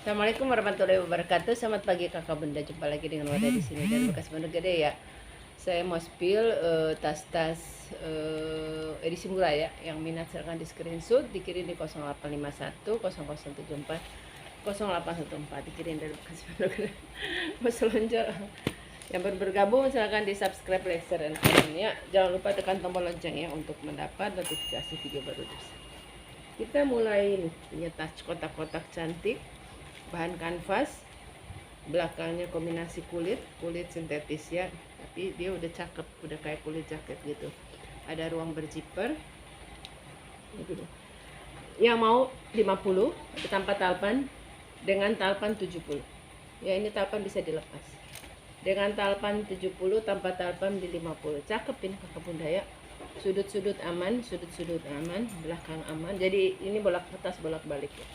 Assalamualaikum warahmatullahi wabarakatuh. Selamat pagi kakak bunda. Jumpa lagi dengan Wadah di sini dan bekas bener gede ya. Saya mau spill tas-tas edisi murah ya. Yang minat silahkan di screenshot, dikirim di 0851 0074 0814, dikirim dari bekas bener gede. Mau selonjor. Yang baru bergabung silahkan di subscribe, like, share, dan komen ya. Jangan lupa tekan tombol lonceng ya untuk mendapat notifikasi video baru. Kita mulai nih, punya tas kotak-kotak cantik, bahan kanvas, belakangnya kombinasi kulit sintetis ya, tapi dia udah cakep, udah kayak kulit jaket gitu. Ada ruang berzipper yang mau 50 tanpa talpan, dengan talpan 70 ya. Ini talpan bisa dilepas, dengan talpan 70 tanpa talpan di 50. Cakep ini kakak bunda ya. Sudut-sudut aman, belakang aman. Jadi ini bolak atas bolak balik ya.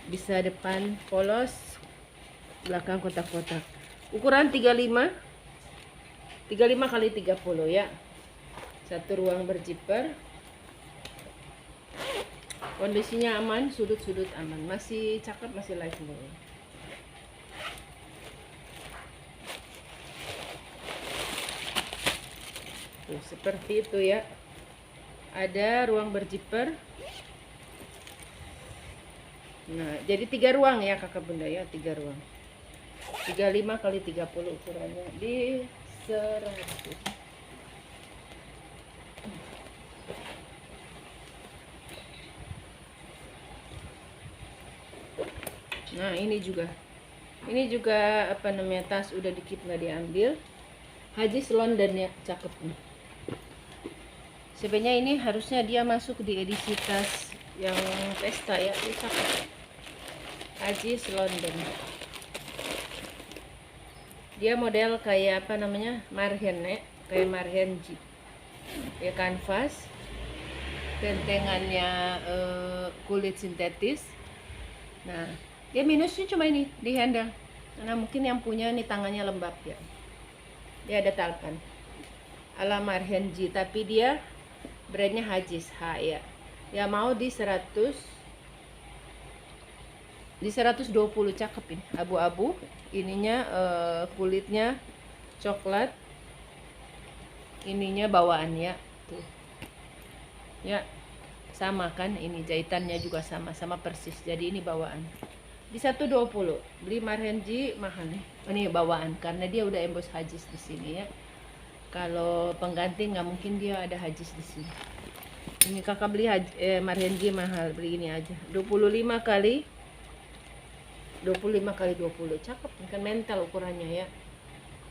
Bisa depan polos, belakang kotak-kotak. Ukuran 35 kali 30 ya. Satu ruang berzipper. Kondisinya aman, sudut-sudut aman. Masih cakep, masih live nih. Tuh, seperti itu ya. Ada ruang berzipper. Nah, jadi 3 ruang ya kakak bunda ya, 3 ruang. 35 kali 30 ukurannya di 100. Nah, ini juga apa namanya, tas udah dikit nggak diambil. Hajis London ya, cakep nih. Sebenarnya ini harusnya dia masuk di edisi tas yang pesta ya, ini cakep. Hajis London. Dia model kayak apa namanya, marhen ya, kayak marhen jeep. Ya kanvas, tentengannya kulit sintetis. Nah, dia minusnya cuma ini di handle, karena mungkin yang punya nih tangannya lembab ya. Dia ada talpan ala marhen G, tapi dia brandnya Hajis H ya. Ya mau di 120, cakep ini, abu-abu ininya, kulitnya coklat, ininya bawaan ya tuh ya, sama kan, ini jahitannya juga sama persis, jadi ini bawaan di 120. Beli marhen G mahal nih, ini bawaan karena dia udah embos Hajis di sini ya. Kalau pengganti nggak mungkin dia ada Hajis di sini. Ini kakak beli marhen G mahal, beli ini aja 25 kali 20, cakep kan, mental ukurannya ya.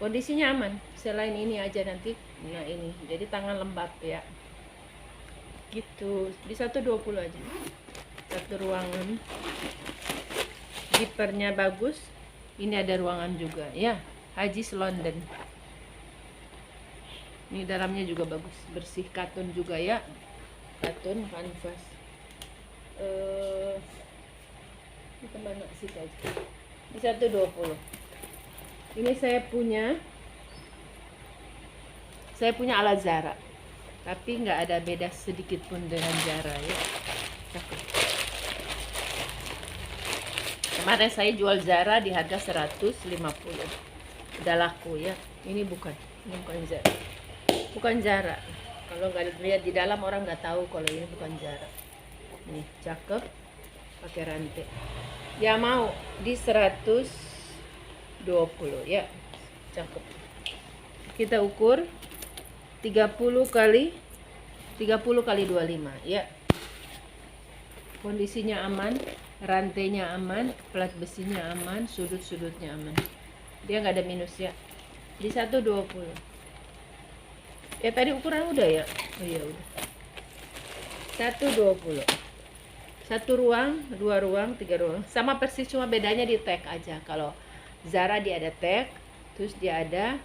Kondisinya aman, selain ini aja nanti. Nah ini jadi tangan lembab ya gitu, di 120 aja. Satu ruangan, zippernya bagus. Ini ada ruangan juga ya, Hajis London. Ini dalamnya juga bagus, bersih, katun juga ya, katun kanvas. Ini kemana sih aja? Di 120. Ini saya punya ala Zara, tapi nggak ada beda sedikit pun dengan Zara ya. Cakep. Kemarin saya jual Zara di harga 150, udah laku ya. Ini bukan Zara, kalau nggak lihat di dalam orang nggak tahu kalau ini bukan Zara. Nih cakep, pakai rantai ya, mau di 120 ya, cakep. Kita ukur 30 kali 25 ya. Kondisinya aman, rantainya aman, plat besinya aman, sudut-sudutnya aman. Dia nggak ada minus ya. Di 120. Ya tadi ukuran udah ya. Oh iya udah. 120. Satu ruang, 2 ruang, 3 ruang, sama persis, cuma bedanya di tag aja. Kalau Zara dia ada tag, terus dia ada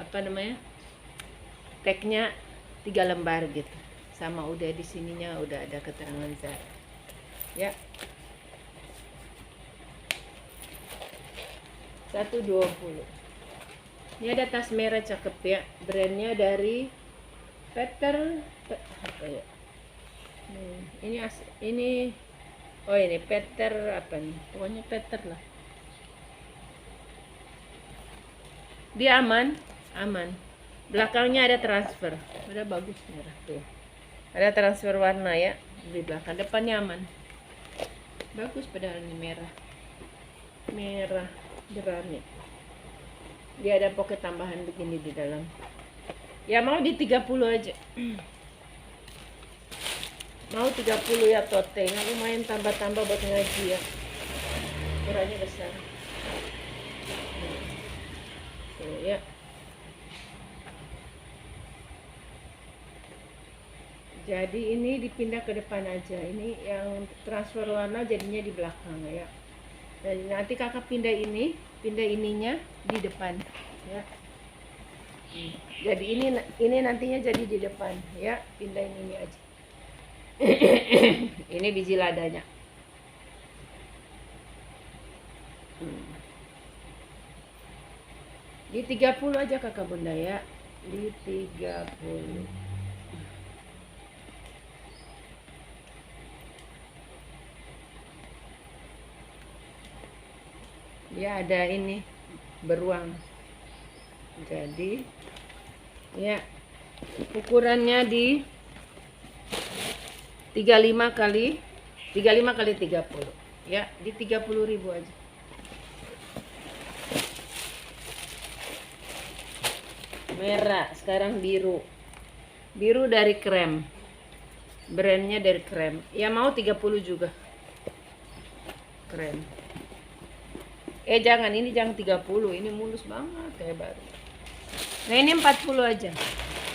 apa namanya, tagnya 3 lembar gitu. Sama udah di sininya udah ada keterangan Zara ya. 120. Ini ada tas merah cakep ya, brandnya dari Peter apa ya, ini Oh ini Peter apa nih? Pokoknya Peter lah. Dia aman, aman. Belakangnya ada transfer. Udah bagus merah tuh. Ada transfer warna ya di belakang. Depannya aman. Bagus padahal ini merah. Merah jerami. Dia ada pocket tambahan begini di dalam. Ya mau di 30 aja. Mau 30 ya tote. Lumayan tambah-tambah buat ngaji ya. Ukurannya besar. Tuh ya. Jadi ini dipindah ke depan aja. Ini yang transfer warna jadinya di belakang ya. Dan nanti kakak pindah ininya di depan ya. Jadi ini nantinya jadi di depan ya. Pindahin ini aja. Ini biji ladanya. Di 30 aja kakak bunda ya. Di 30. Ya ada ini beruang. Jadi ya ukurannya di 35 kali 30 ya, di 30.000 aja. Merah, sekarang biru dari krem, brandnya dari krem ya. Mau 30 juga krem. Jangan, ini jangan 30, ini mulus banget kayak baru. Nah ini 40 aja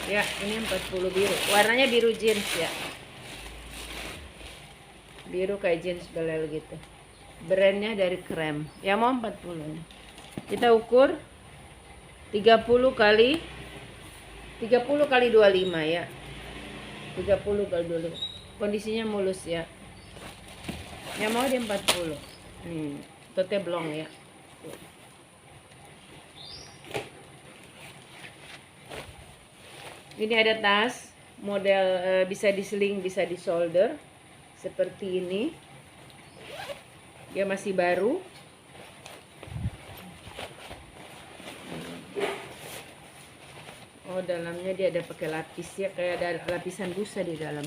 ya, ini 40 biru, warnanya biru jeans ya, biru kayak jeans belel gitu, brandnya dari krem ya. Mau 40 nih. Kita ukur 30 kali 25 ya, 30 kali 25, kondisinya mulus ya. Yang mau dia 40. Tote blong ya. Ini ada tas model bisa diseling, bisa di solder seperti ini. Dia masih baru. Oh dalamnya dia ada pakai lapis ya, kayak ada lapisan busa di dalam.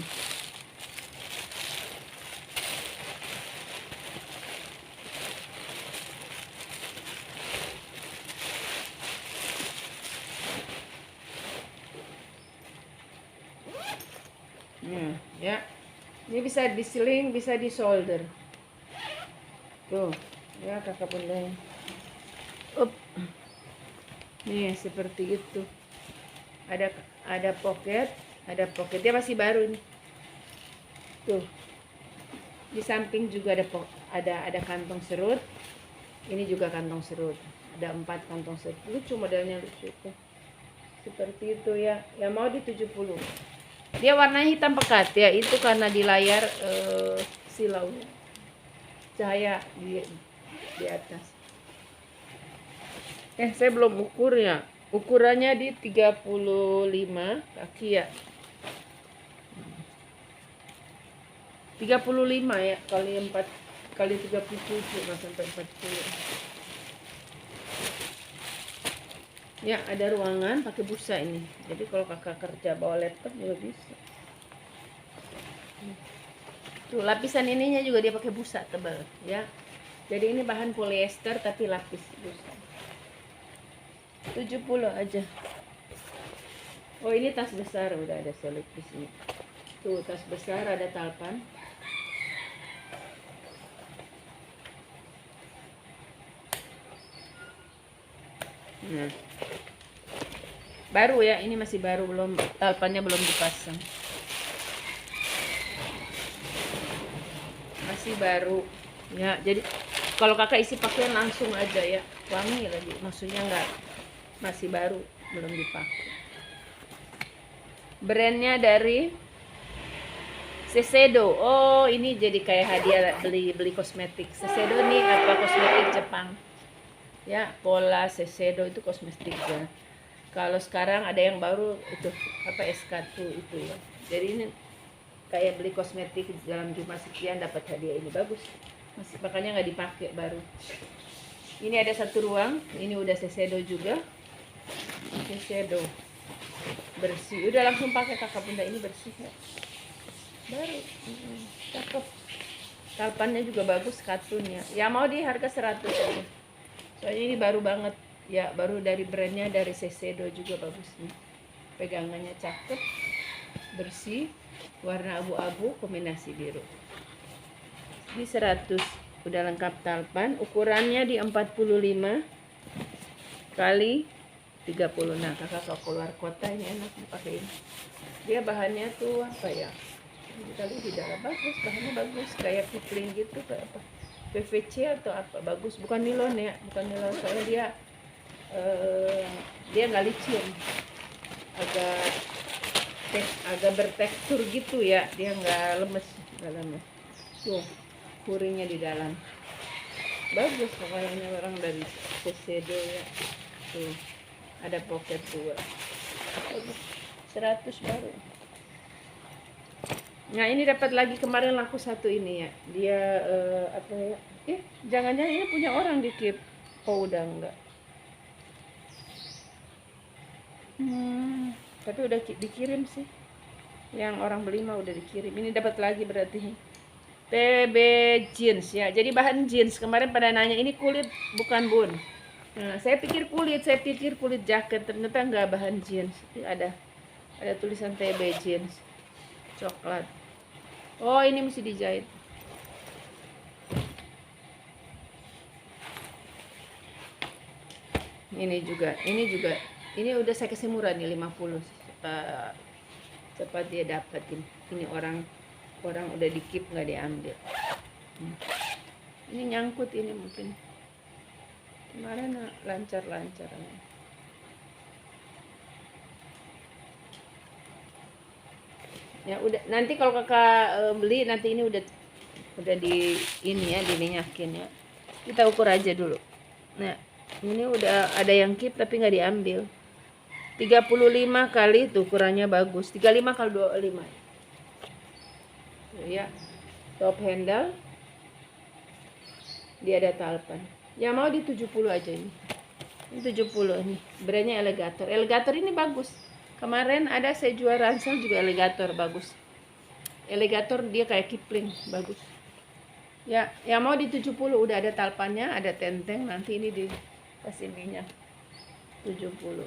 Ya, ini bisa diseling, bisa di solder. Tuh, ya kakak bunda. Nih seperti itu. Ada pocket, dia masih baru nih. Tuh, di samping juga ada kantong serut. Ini juga kantong serut. Ada 4 kantong serut. Lucu modelnya, lucu tuh. Seperti itu ya. Yang mau di 70. Dia warnanya hitam pekat ya, itu karena di layar silau cahaya di atas. Saya belum ukur ya. Ukurannya di 35 kaki ya. 35 ya, kali 4 kali 37 nggak sampai 40. Ya, ada ruangan pakai busa ini. Jadi kalau kakak kerja bawa laptop juga bisa. Tuh, lapisan ininya juga dia pakai busa tebal ya. Jadi ini bahan polyester tapi lapis busa. 70 aja. Oh, ini tas besar udah ada selip di sini. Tuh, tas besar ada talpan. Nah, baru ya, ini masih baru, belum, talpannya belum dipasang, masih baru ya. Jadi kalau kakak isi pakaian langsung aja ya, wangi lagi, maksudnya enggak, masih baru, belum dipakai. Brandnya dari Shiseido. Oh, ini jadi kayak hadiah beli kosmetik. Shiseido nih apa kosmetik Jepang ya, Pola Shiseido itu kosmetik ya. Kalau sekarang ada yang baru itu apa SK2 itu ya. Jadi ini kayak beli kosmetik dalam jumlah sekian dapat hadiah ini, bagus. Makanya nggak dipakai baru. Ini ada satu ruang, ini udah Shiseido juga. Shiseido bersih, udah langsung pakai kakak bunda, ini bersih ya, baru. Cakep, talpannya juga bagus, katunnya ya, mau di harga 100 aja soalnya ini baru banget ya, baru dari brandnya, dari Shiseido juga, bagus nih, pegangannya cakep, bersih, warna abu-abu kombinasi biru, di 100. Udah lengkap talpan, ukurannya di 45 kali 30. Nah kakak kalau keluar kota ini enak dipakai ini. Dia bahannya tuh apa ya, kita lihat di dalam, bagus, bahannya bagus, kayak kipling gitu, kayak apa, PVC atau apa, bagus, bukan nilon ya, bukan nilon, soalnya dia nggak licin, agak bertekstur gitu ya, dia nggak lemes dalamnya. Tuh kuringnya di dalam, bagus pokoknya, orang dari Shiseido ya. Tuh ada pocket juga, 100 baru. Nah ini dapat lagi, kemarin laku satu ini ya, dia apa ya, jangan-jangan ini punya orang di Keep. Oh udah enggak, tapi udah dikirim sih, yang orang beli mah udah dikirim. Ini dapat lagi berarti TB jeans ya, jadi bahan jeans. Kemarin pada nanya ini kulit bukan bun. Nah, saya pikir kulit jaket, ternyata enggak, bahan jeans. Ada tulisan TB jeans coklat. Oh ini mesti dijahit. Ini juga, ini udah saya kasih murah nih 50. Cepat dia dapetin. Ini orang udah di Keep nggak diambil. Ini nyangkut, ini mungkin kemarin lancar. Ya udah, nanti kalau kakak beli nanti ini udah di ini ya, diminyakin ya. Kita ukur aja dulu. Nah ini udah ada yang Keep tapi nggak diambil. 35 kali tuh, ukurannya bagus, 35 kali 25 ya. Top handle, dia ada talpan ya, mau di 70 aja. Ini 70 nih, brandnya Elegator ini bagus. Kemarin ada saya jual ransel juga Elegator, bagus. Elegator dia kayak kipling, bagus ya. Yang mau di 70, udah ada talpannya, ada tenteng, nanti ini dikasih minyak 70.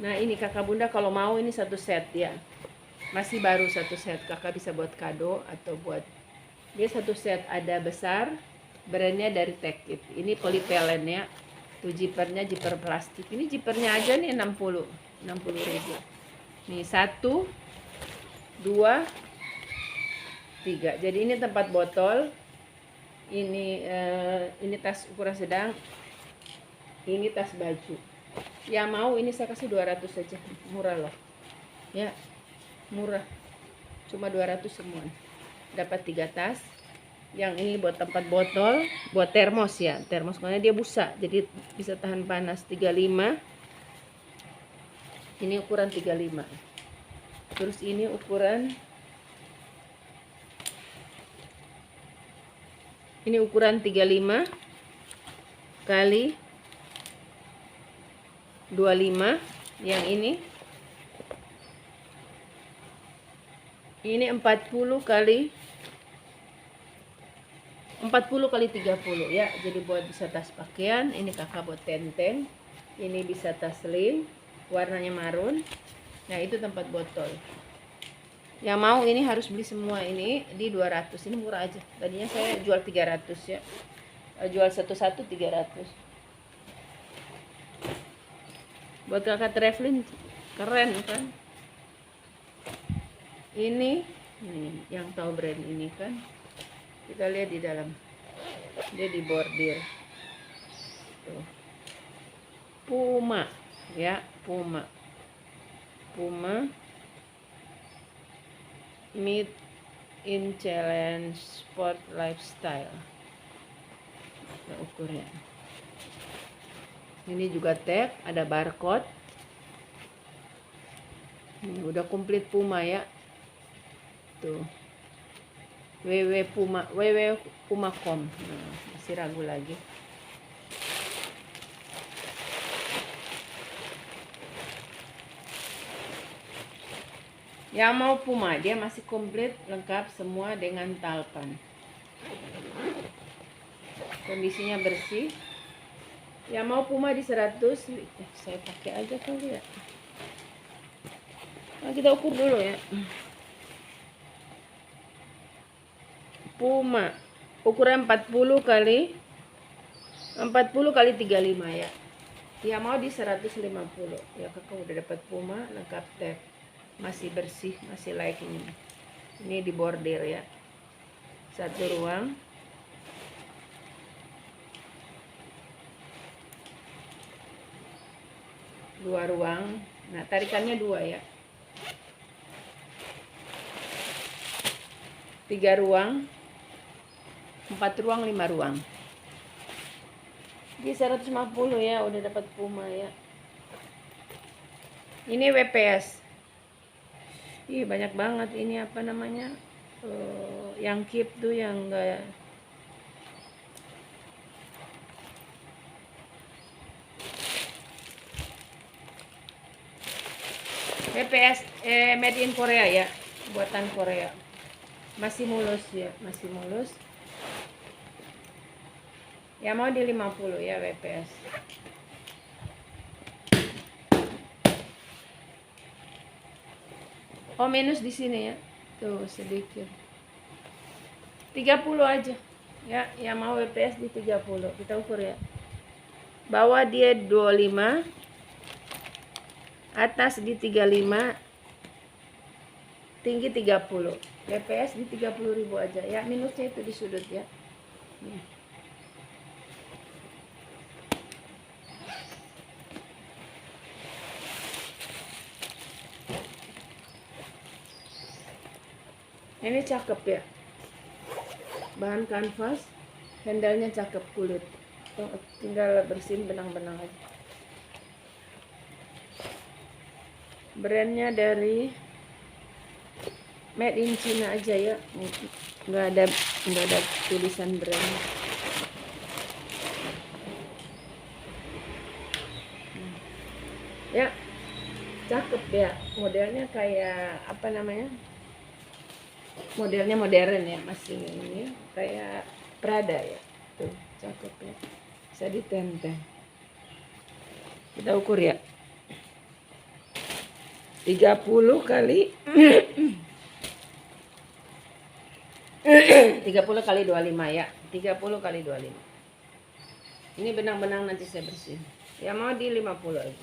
Nah ini kakak bunda kalau mau ini satu set ya, masih baru satu set, kakak bisa buat kado atau buat, dia satu set, ada besar, brandnya dari Tekit, ini polypropylen ya. Tuh jipernya, jiper plastik, ini jipernya aja nih 60.000 nih, 1, 2, 3. Jadi ini tempat botol, ini tas ukuran sedang, ini tas baju. Ya mau ini saya kasih 200 saja, murah loh ya, murah, cuma 200 semua. Dapat 3 tas. Yang ini buat tempat botol, buat termos ya, termos karena dia busa jadi bisa tahan panas. 35, ini ukuran 35. Terus ini ukuran, ini ukuran 35 kali 25. Yang ini 40 kali 30 ya, jadi buat bisa tas pakaian. Ini kakak buat tenteng, ini bisa tas slim, warnanya marun. Nah itu tempat botol. Yang mau ini harus beli semua, ini di 200, ini murah aja. Tadinya saya jual 300 ya, jual satu-satu 300. Buat kakak traveling keren kan. Ini yang tahu brand ini kan, kita lihat di dalam, dia dibordir tuh, Puma ya, Puma Made in Challenge Sport Lifestyle. Nah, ukurnya ini juga tag, ada barcode. Ini udah komplit Puma ya. Tuh. www.pumacom. Nah, masih ragu lagi. Yang mau Puma, dia masih komplit lengkap semua dengan talpan. Kondisinya bersih. Yang mau Puma di 100, saya pakai aja kali ya. Nah, kita ukur dulu ya. Puma ukuran 40 kali 35 ya. Yang mau di 150. Ya, kakak udah dapat Puma lengkap tab. Masih bersih, masih like ini. Ini di bordir ya. 1 ruang. Dua ruang. Nah, tarikannya 2 ya. 3 ruang. 4 ruang, 5 ruang. Di 150 ya, udah dapat Puma ya. Ini WPS. Ih, banyak banget ini apa namanya? Yang keep tuh yang enggak WPS made in Korea ya, buatan Korea. Masih mulus ya, masih mulus. Ya mau di 50 ya WPS. Oh, minus di sini ya. Tuh sedikit. 30 aja. Ya, yang mau WPS di 30. Kita ukur ya. Bawah dia 25. Atas di 35. Tinggi 30. WPS di 30.000 aja. Ya, minusnya itu di sudut ya. Nih. Ini cakep ya, bahan kanvas, handle-nya cakep, kulit, tinggal bersihin benang-benang aja. Brandnya dari made in China aja ya, nggak ada tulisan brand. Ya, cakep ya, modelnya kayak apa namanya? Modelnya modern ya, masih ini kayak Prada ya. Tuh, cakep ya. Bisa ditenteng. Kita ukur ya. 30 kali 30 kali 25 ya. 30 kali 25. Ini benang-benang nanti saya bersihin. Ya mau di 50 aja.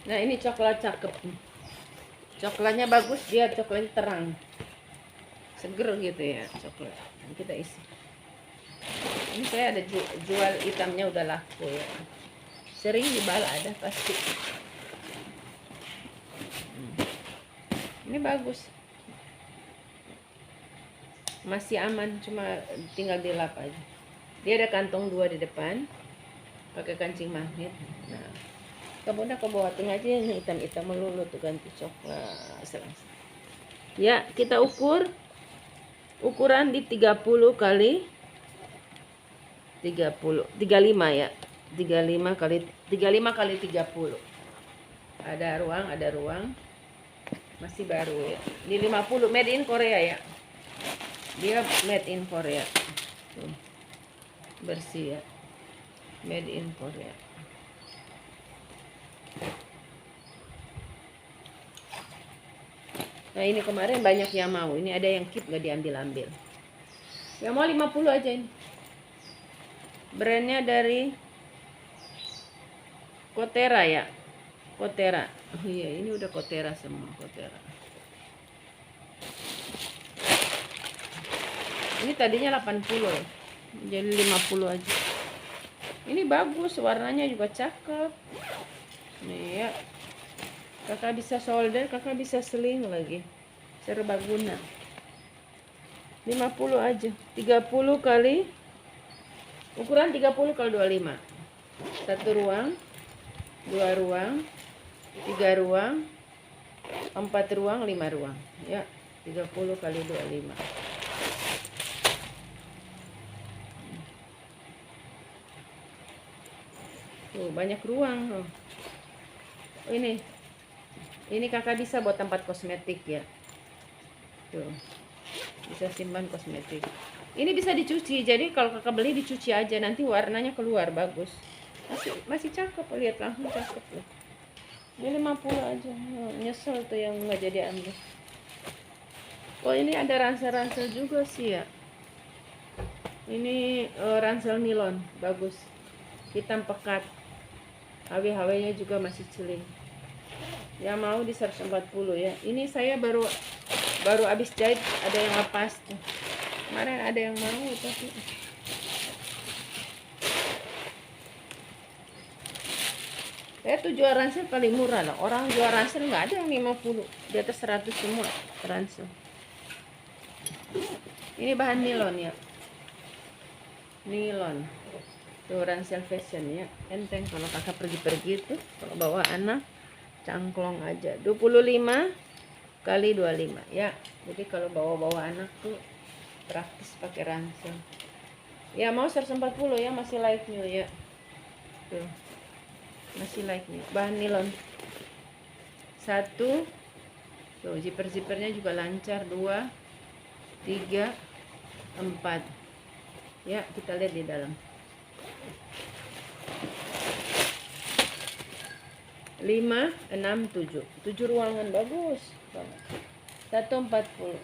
Nah, ini coklat cakep. Coklatnya bagus, dia coklatnya terang. Seger gitu ya coklat. Kita isi. Ini saya ada jual hitamnya udah laku ya. Sering dibal ada pasti. Ini bagus. Masih aman, cuma tinggal dilap aja. Dia ada kantong 2 di depan. Pakai kancing magnet. Nah, kamu udah ke bawah tengah aja yang hitam-hitam melulu tuh ganti coklat. Ya, kita ukur. Ukuran di 30 kali 30, 35 ya. 35 kali 30. Ada ruang. Masih baru ya. Di 50 made in Korea ya. Dia made in Korea. Tuh. Bersih ya. Made in Korea. Nah, ini kemarin banyak yang mau. Ini ada yang keep gak diambil-ambil. Yang mau 50 aja ini. Brandnya dari Kotera ya. Kotera. Oh iya, ini udah Kotera semua. Kotera. Ini tadinya 80 ya. Jadi 50 aja. Ini bagus, warnanya juga cakep. Nih ya. Kakak bisa solder, kakak bisa seling lagi. Serbaguna. 50 aja. 30 kali ukuran 30 kali 25. 1 ruang. 2 ruang, 3 ruang, 4 ruang, 5 ruang ya. 30 kali 25. Tuh, banyak ruang. Oh, ini kakak bisa buat tempat kosmetik ya. Tuh, bisa simpan kosmetik. Ini bisa dicuci, jadi kalau kakak beli dicuci aja, nanti warnanya keluar bagus. Masih cakep, lihat langsung cakep loh. Ini 50 aja. Oh, nyesel tuh yang nggak jadi ambil. Oh, ini ada ransel-ransel juga sih ya. Ini ransel nilon, bagus. Hitam pekat. HW-HW-nya juga masih celing. Yang mau di 140 ya. Ini saya baru habis jahit, ada yang lepas tuh. Kemarin ada yang mau tapi saya tuh jual ransel paling murah lah. Orang jual ransel nggak ada yang 50, di atas 100 semua ransel. Ini bahan nilon ya. Nilon. Tuh ransel fashion ya. Enteng kalau kakak pergi-pergi tuh, kalau bawa anak cangklong aja. 25 kali 25 ya. Jadi kalau bawa anak tuh praktis pakai ransel. Ya mau 140 ya, masih like new ya. Tuh. Masih like new. Bahan nilon. 1. Tuh zipper-zippernya juga lancar. 2, 3, 4. Ya, kita lihat di dalam. 5, 6, 7. 7 ruangan, bagus banget. 140.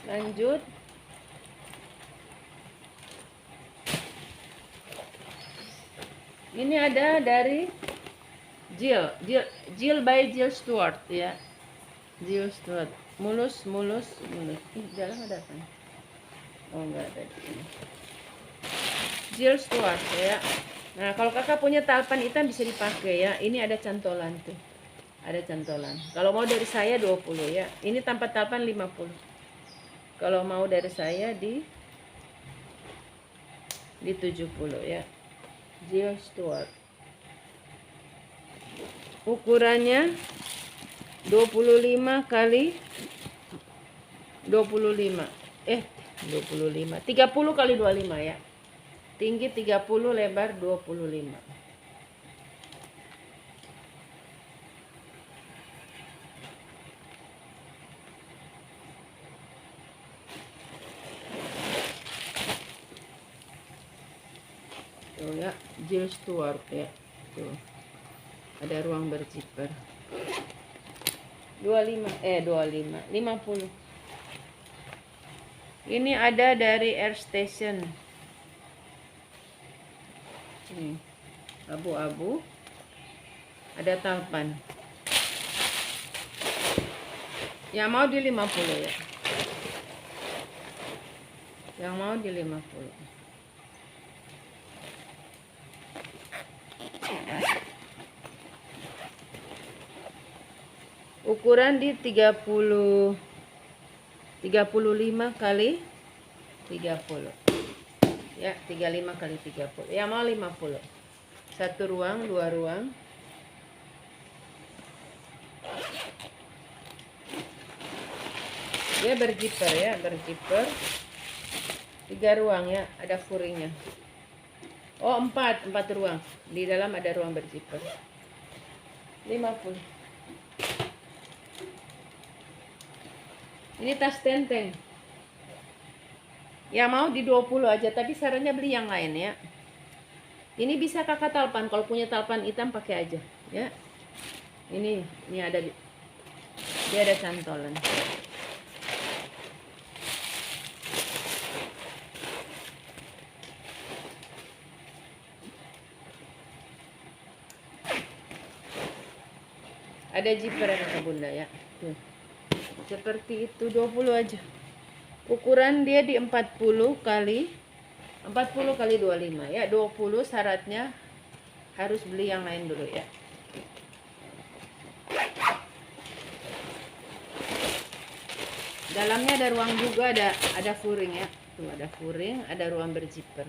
Lanjut. Ini ada dari Jill by Jill Stewart ya. Jill Stewart. Mulus. Dalam ada apa? Oh, enggak ada di sini. Jill Stewart ya. Nah, kalau kakak punya talpan hitam bisa dipakai ya. Ini ada cantolan tuh. Ada cantolan. Kalau mau dari saya 20 ya. Ini tanpa talpan 50. Kalau mau dari saya di 70 ya. Jill Stewart. Ukurannya 25 kali 25. 25. 30 kali 25 ya. Tinggi 30, lebar 25. Tuh ya, Jill Stewart ya. Tuh. Ada ruang berzipper. 50. Ini ada dari Air Station. Nih, abu-abu. Ada talpan. Yang mau di 50 ya. Yang mau di 50. Ukuran di 35 kali 30. Ya, 35 kali 30. Yang mau 50. 1 ruang, 2 ruang. Dia berzipper ya, berzipper. 3 ruang ya, ada furingnya. Oh, 4 ruang. Di dalam ada ruang berzipper. 50. Ini tas tenteng. Ya mau di 20 aja, tapi sarannya beli yang lain ya. Ini bisa kakak talpan, kalau punya talpan hitam pakai aja ya. Ini ada dia ada cantolan. Ada zipper anak bunda ya. Tuh. Seperti itu, 20 aja. Ukuran dia di 40 kali 25 ya. 20 syaratnya harus beli yang lain dulu ya. Dalamnya ada ruang juga, ada furing ya. Tuh ada furing, ada ruang berzipper.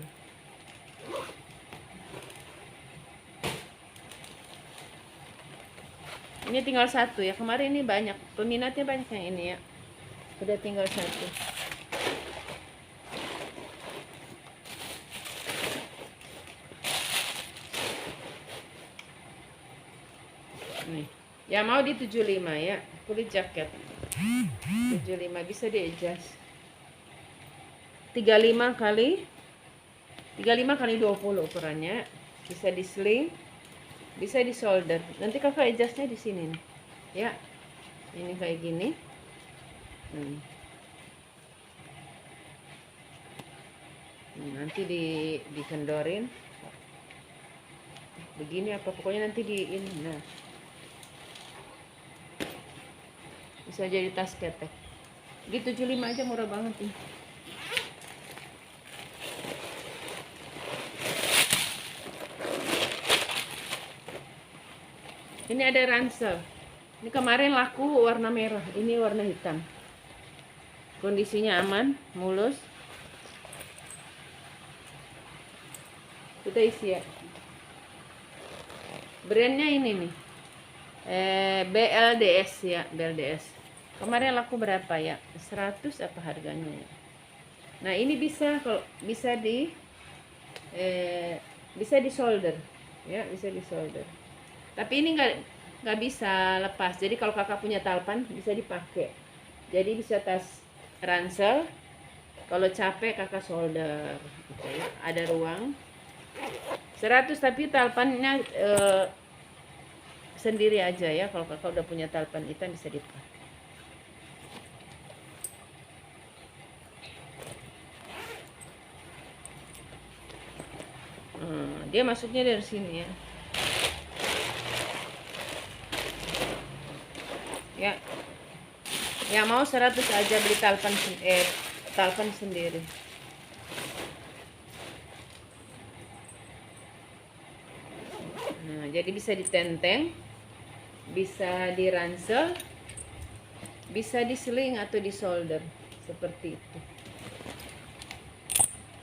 Ini tinggal satu ya. Kemarin ini banyak peminatnya, banyak yang ini ya. Udah tinggal satu. Nih. Ya mau di 75 ya. Kulit jaket. 75 bisa di adjust. 35 kali 20 ukurannya. Bisa di sling, bisa di solder. Nanti kakak adjustnya di sini nih. Ya. Ini kayak gini. Nanti dikendorin begini apa pokoknya nanti di ini. Nah, bisa jadi tas ketek di 75 aja, murah banget nih. Ini ada ransel. Ini kemarin laku warna merah, ini warna hitam. Kondisinya aman, mulus. Kita isi ya. Brandnya ini nih, BLDS ya, BLDS. Kemarin laku berapa ya? 100 apa harganya ya? Nah ini bisa, kalau bisa di solder ya, bisa di solder. Tapi ini nggak bisa lepas. Jadi kalau kakak punya talpan bisa dipakai. Jadi bisa tas ransel. Kalau capek kakak solder. Gitu ya. Ada ruang. 100 tapi talpannya sendiri aja ya. Kalau kakak udah punya talpan hitam bisa dipakai. Dia masuknya dari sini ya. Ya. Ya mau 100 aja beli talpan sendiri. Nah, jadi bisa ditenteng, bisa diransel, bisa diseling atau disolder seperti itu.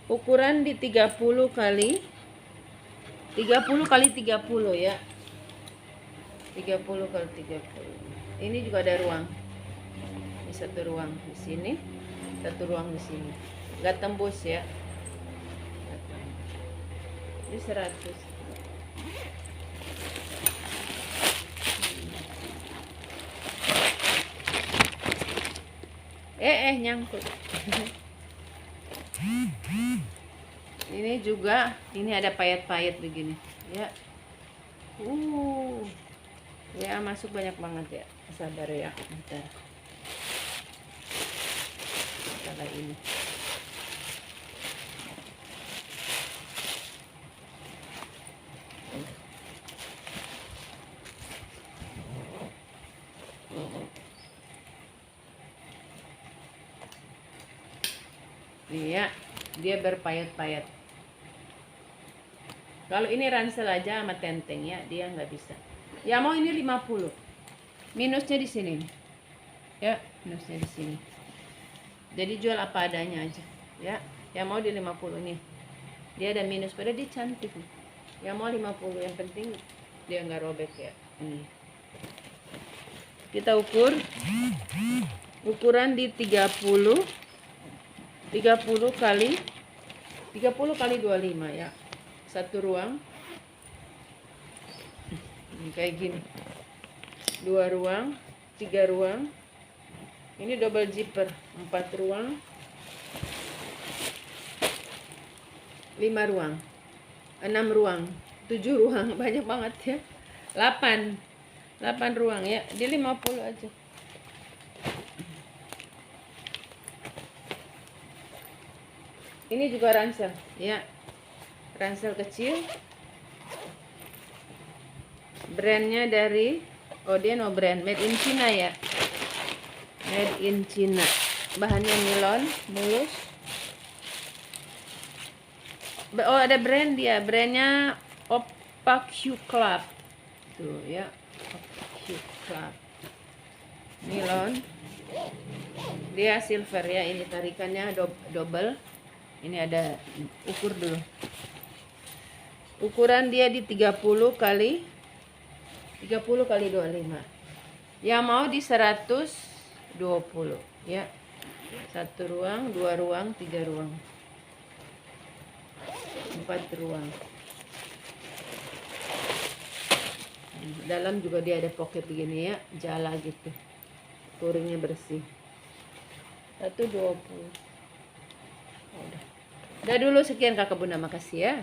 Ukuran di 30 kali 30 ya. 30 kali 30. Ini juga ada ruang. Ini satu ruang di sini, satu ruang di sini. Enggak tembus ya. Ini 100. Nyangkut. Ini juga, ini ada payet-payet begini ya. Ya masuk banyak banget ya. Sabar ya, bentar. Salah ini. Nih ya, dia berpayet-payet. Kalau ini ransel aja sama tenteng ya, dia nggak bisa. Ya mau ini 50. Minusnya di sini. Ya, minusnya di sini. Jadi jual apa adanya aja. Ya, yang mau di 50 nih. Dia ada minus, pada dia cantik nih. Yang mau 50, yang penting dia nggak robek ya. Ini. Kita ukur. Ukuran di 30 kali 25 ya. Satu ruang. Ini kayak gini. 2 ruang, 3 ruang. Ini double zipper, 4 ruang. 5 ruang. 6 ruang, 7 ruang, banyak banget ya. 8 ruang ya. Di 50 aja. Ini juga ransel ya. Ransel kecil. Brandnya dari dia no brand, made in China ya. Made in China. Bahannya nilon, mulus. Ada brand dia. Brandnya Opaque Club. Tuh ya. Opaque Club. Nilon. Dia silver ya. Ini tarikannya double. Ini ada ukur dulu. Ukuran dia di 30 kali 25. Yang mau di 120 ya. 1 ruang, 2 ruang, 3 ruang, 4 ruang. Dalam juga dia ada pocket begini ya, jala gitu, touringnya bersih. 120. Udah dulu, sekian kakak bunda, makasih ya.